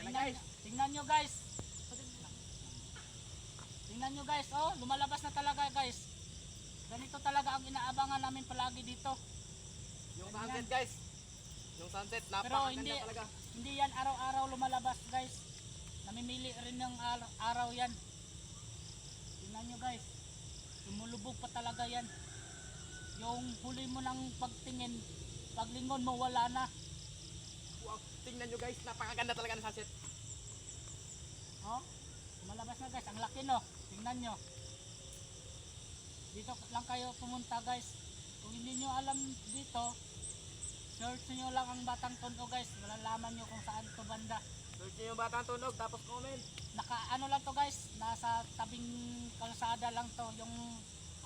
Tingnan nyo guys. Tingnan nyo guys, oh, lumalabas na talaga guys. Ganito talaga ang inaabangan namin palagi dito. Yung sunset guys. Yung sunset, Pero napakaganda talaga. hindi yan araw-araw lumalabas guys. Namimili rin ng araw yan. Tingnan nyo guys. Lumulubog pa talaga yan. Yung huli mo ng pagtingin, paglingon mo wala na. Wow, tingnan nyo guys, napakaganda talaga ng sunset. Oh, lumalabas na guys, ang laki no. Tingnan nyo. Dito lang kayo pumunta guys. Kung hindi nyo alam dito, search nyo lang ang Batang Tondo guys. Malalaman nyo kung saan to banda. Search nyo yung Batang Tunog, tapos comment. Naka ano lang to guys, nasa tabing kalsada lang to. Yung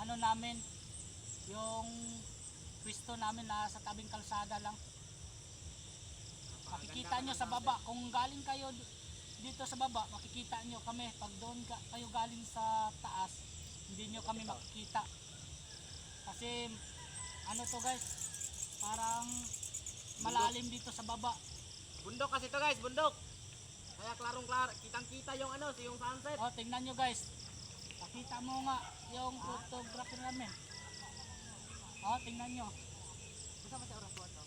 ano namin, yung pwesto namin nasa tabing kalsada lang. Makikita nyo sa baba. Kung galing kayo dito sa baba, makikita nyo kami. Pag doon kayo galing sa taas, hindi nyo kami makikita. Kasi ano to guys, parang malalim dito sa baba. Bundok kasi to guys, bundok. Kaya klarong-klaro, kitang-kita yung ano, yung sunset. O, tingnan nyo guys. Pakita mo nga yung photography namin. O, tingnan nyo. Basta ba sa oras to?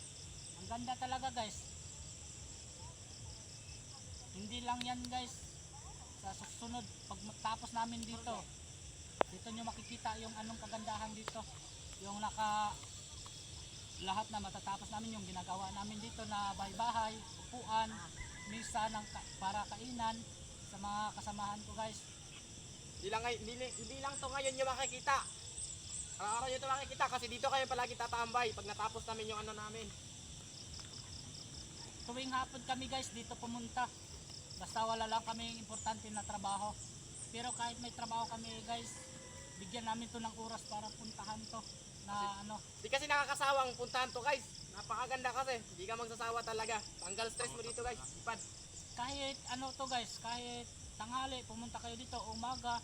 Ang ganda talaga guys. Hindi lang yan guys. Sa susunod, pag matapos namin dito, dito nyo makikita yung anong kagandahan dito. Yung lahat na matatapos namin, yung ginagawa namin dito na bahay-bahay, upuan, misa para kainan sa mga kasamahan ko guys. Hindi lang to ngayon nyo makikita. Araw-araw nyo to makikita kasi dito kayo palagi tatambay pag natapos namin yung ano namin. Tuwing hapon kami guys dito pumunta. Basta wala lang kami importante na trabaho. Pero kahit may trabaho kami guys, bigyan namin to ng oras para puntahan to na ano. Di kasi nakakasawang puntahan to guys. Napakaganda kasi. Hindi ka magsasawa talaga. Tanggal stress mo dito guys. Ipad. Kahit ano to guys, kahit tanghali pumunta kayo dito, umaga,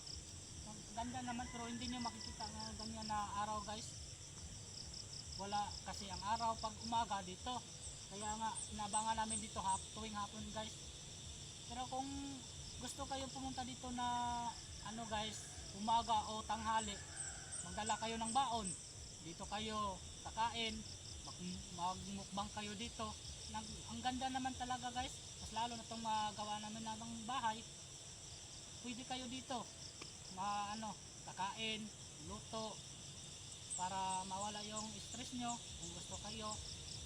ganda naman pero hindi nyo makikita ng ganyan na araw guys. Wala kasi ang araw pag umaga dito. Kaya nga inabangan namin dito tuwing hapon guys. Pero kung gusto kayo pumunta dito na ano guys, umaga o tanghali, magdala kayo ng baon. Dito kayo kakain, magmukbang kayo dito. Ang ganda naman talaga guys. Mas lalo na itong magawa namin ng bahay. Pwede kayo dito kakain, luto para mawala yung stress nyo kung gusto kayo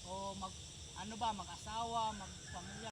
o mag-asawa, magpamilya